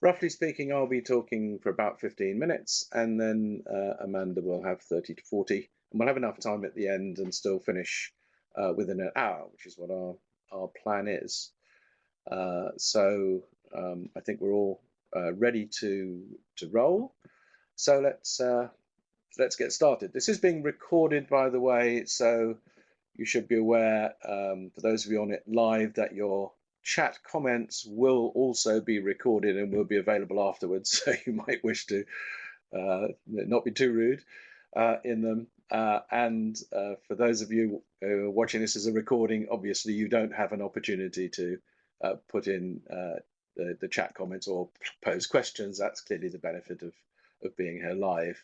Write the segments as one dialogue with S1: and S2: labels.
S1: Roughly speaking, I'll be talking for about 15 minutes, and then Amanda will have 30 to 40, and we'll have enough time at the end and still finish within an hour, which is what our plan is. So I think we're all ready to roll. So let's get started. This is being recorded, by the way, so you should be aware, for those of you on it live, that your chat comments will also be recorded and will be available afterwards. So you might wish to not be too rude in them. And for those of you watching this as a recording, obviously you don't have an opportunity to put in the chat comments or pose questions. That's clearly the benefit of being here live.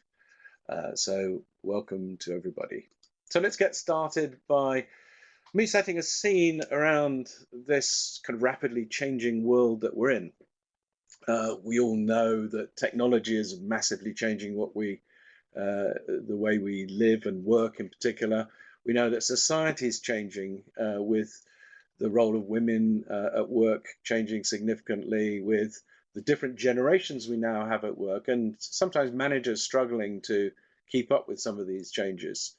S1: So welcome to everybody. So let's get started by me setting a scene around this kind of rapidly changing world that we're in. We all know that technology is massively changing the way we live and work in particular. We know that society is changing with the role of women at work changing significantly, with the different generations we now have at work, and sometimes managers struggling to keep up with some of these changes.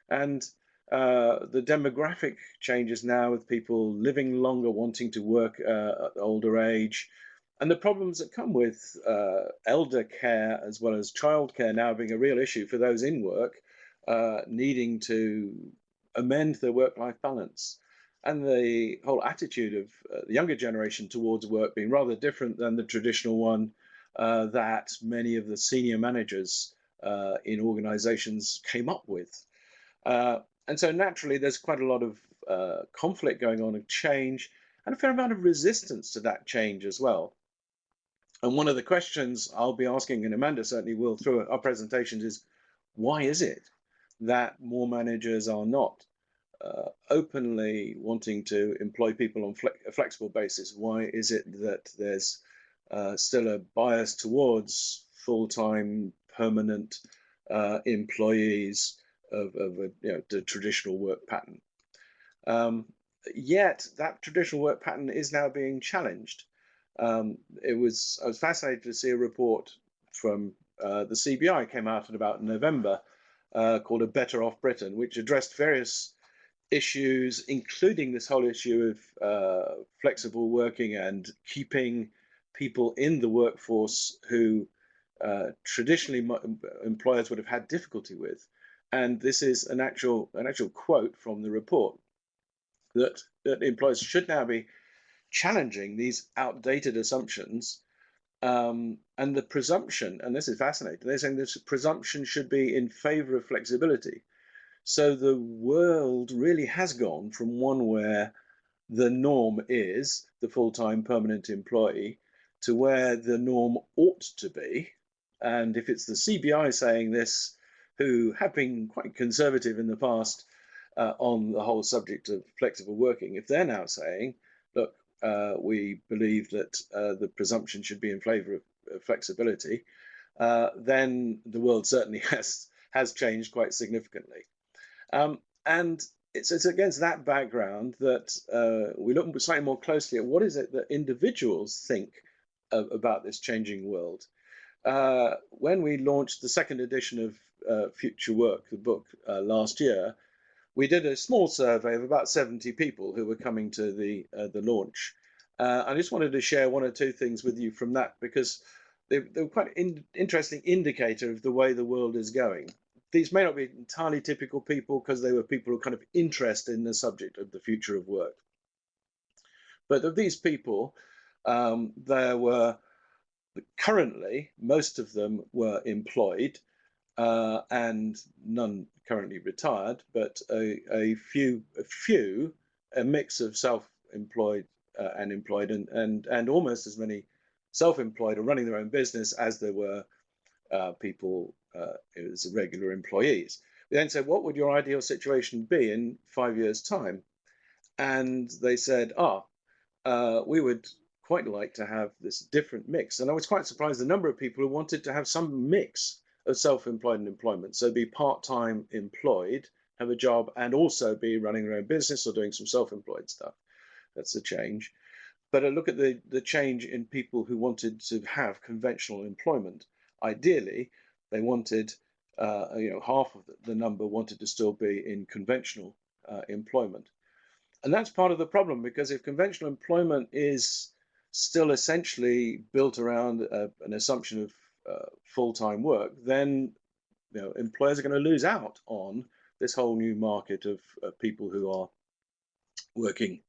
S1: And the demographic changes now with people living longer, wanting to work at older age, and the problems that come with elder care as well as childcare now being a real issue for those in work, needing to amend their work-life balance, and the whole attitude of the younger generation towards work being rather different than the traditional one that many of the senior managers in organizations came up with. Uh, and so naturally, there's quite a lot of conflict going on and change, and a fair amount of resistance to that change as well. And one of the questions I'll be asking, and Amanda certainly will through our presentations, is why is it that more managers are not openly wanting to employ people on a flexible basis? Why is it that there's still a bias towards full-time, permanent employees of the traditional work pattern? Um, Yet that traditional work pattern is now being challenged. I was fascinated to see a report from the CBI came out in about November called "A Better Off Britain," which addressed various issues, including this whole issue of flexible working and keeping people in the workforce who traditionally employers would have had difficulty with. And this is an actual quote from the report that employers should now be challenging these outdated assumptions, and the presumption, and this is fascinating, they're saying this presumption should be in favor of flexibility. So the world really has gone from one where the norm is the full-time permanent employee to where the norm ought to be. And if it's the CBI saying this, who have been quite conservative in the past on the whole subject of flexible working, if they're now saying, look, we believe that the presumption should be in favor of flexibility, then the world certainly has changed quite significantly. And it's against that background that we look slightly more closely at what is it that individuals think about this changing world. When we launched the second edition of Future Work, the book, last year, we did a small survey of about 70 people who were coming to the launch. I just wanted to share one or two things with you from that, because they're quite interesting indicator of the way the world is going. These may not be entirely typical people because they were people who are kind of interested in the subject of the future of work. But of these people, there were currently, most of them were employed, and none currently retired, but a mix of self-employed and employed, and almost as many self-employed or running their own business as there were people as regular employees. We then said, what would your ideal situation be in 5 years' time? And they said, we would quite like to have this different mix. And I was quite surprised the number of people who wanted to have some mix of self-employed and employment. So be part-time employed, have a job, and also be running their own business or doing some self-employed stuff. That's a change. But I look at the change in people who wanted to have conventional employment. Ideally, they wanted, half of the number wanted to still be in conventional employment. And that's part of the problem, because if conventional employment is still essentially built around an assumption of full-time work, then employers are going to lose out on this whole new market of people who are working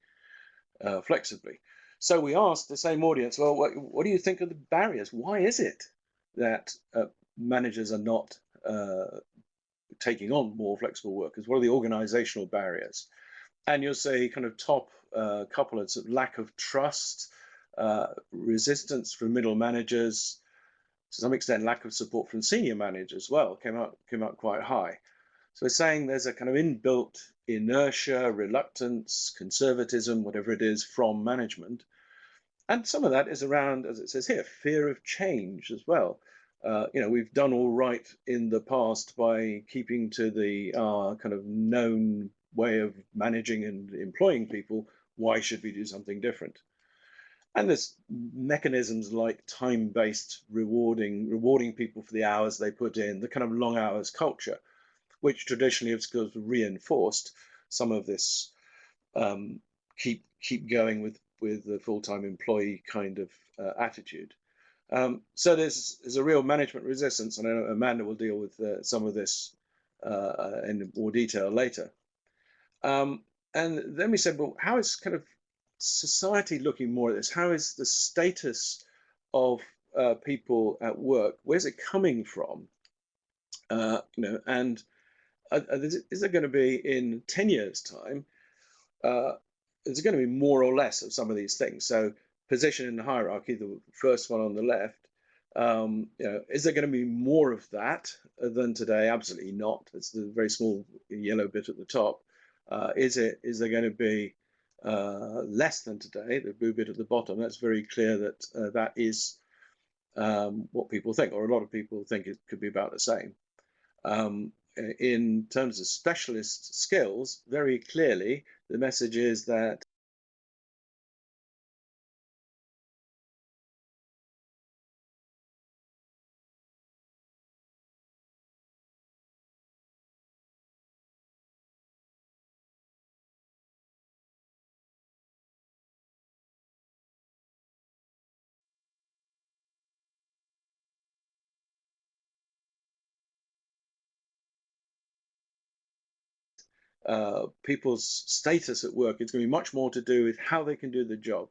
S1: flexibly. So we asked the same audience, well, what do you think of the barriers? Why is it that managers are not taking on more flexible workers? What are the organizational barriers? And you'll see kind of top couple of lack of trust, resistance from middle managers, to some extent lack of support from senior managers as well, came out quite high. So we're saying there's a kind of inbuilt inertia, reluctance, conservatism, whatever it is, from management. And some of that is around, as it says here, fear of change as well. We've done all right in the past by keeping to the kind of known way of managing and employing people. Why should we do something different? And there's mechanisms like time-based rewarding people for the hours they put in, the kind of long hours culture, which traditionally has reinforced some of this keep going with the full-time employee kind of attitude. So there's a real management resistance, and I know Amanda will deal with some of this in more detail later. And then we said, well, how is kind of society looking more at this? How is the status of people at work? Where's it coming from? And is there going to be, in 10 years' time, is going to be more or less of some of these things? So position in the hierarchy, the first one on the left, is there going to be more of that than today? Absolutely not. It's the very small yellow bit at the top. Is there going to be less than today, the blue bit at the bottom? That's very clear that that is what people think, or a lot of people think it could be about the same. In terms of specialist skills, very clearly, the message is that people's status at work is going to be much more to do with how they can do the job,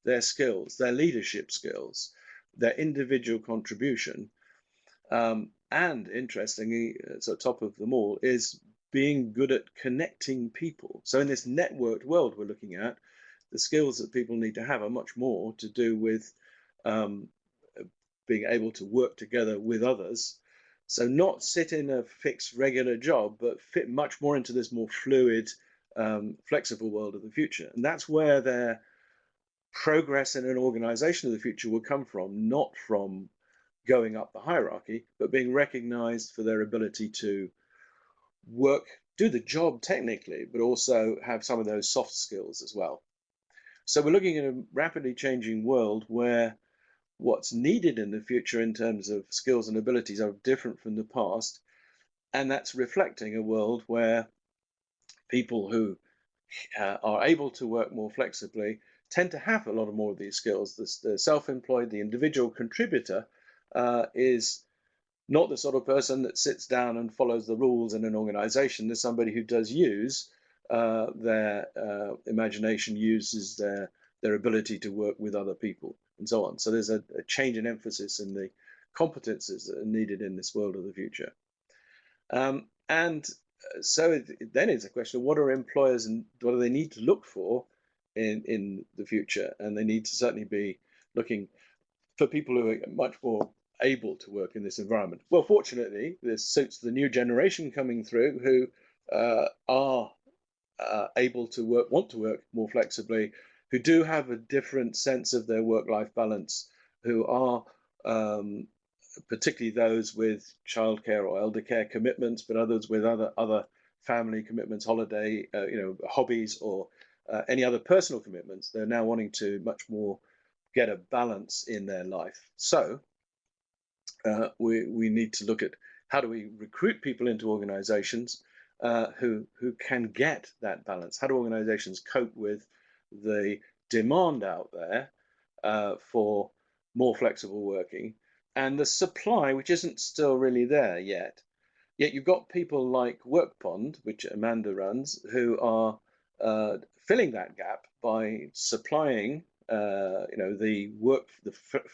S1: their skills, their leadership skills, their individual contribution. And interestingly, so top of them all, is being good at connecting people. So in this networked world we're looking at, the skills that people need to have are much more to do with being able to work together with others. So not sit in a fixed regular job, but fit much more into this more fluid, flexible world of the future. And that's where their progress in an organization of the future will come from, not from going up the hierarchy, but being recognized for their ability to work, do the job technically, but also have some of those soft skills as well. So we're looking at a rapidly changing world where what's needed in the future in terms of skills and abilities are different from the past. And that's reflecting a world where people who are able to work more flexibly tend to have a lot of more of these skills. The self-employed, the individual contributor is not the sort of person that sits down and follows the rules in an organization. There's somebody who does use their imagination, uses their ability to work with other people, and so on. So there's a change in emphasis in the competences that are needed in this world of the future. And so then it's a question of what are employers and what do they need to look for in the future? And they need to certainly be looking for people who are much more able to work in this environment. Well, fortunately, this suits the new generation coming through who are able to work, want to work more flexibly, who do have a different sense of their work-life balance, who are particularly those with childcare or elder care commitments, but others with other family commitments, holiday, hobbies, or any other personal commitments. They're now wanting to much more get a balance in their life. So we need to look at how do we recruit people into organizations who can get that balance. How do organizations cope with the demand out there for more flexible working and the supply, which isn't still really there yet. Yet you've got people like WorkPond, which Amanda runs, who are filling that gap by supplying the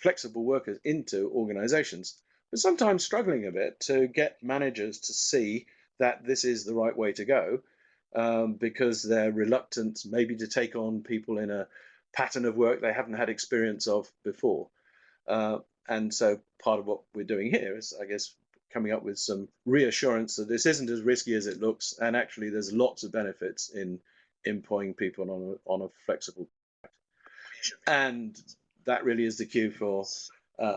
S1: flexible workers into organizations, but sometimes struggling a bit to get managers to see that this is the right way to go, because they're reluctant maybe to take on people in a pattern of work they haven't had experience of before. And so part of what we're doing here is, I guess, coming up with some reassurance that this isn't as risky as it looks, and actually there's lots of benefits in employing people on a flexible. And that really is the cue for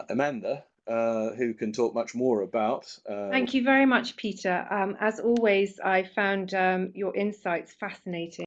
S1: Amanda, who can talk much more about.
S2: Thank you very much, Peter. As always, I found your insights fascinating.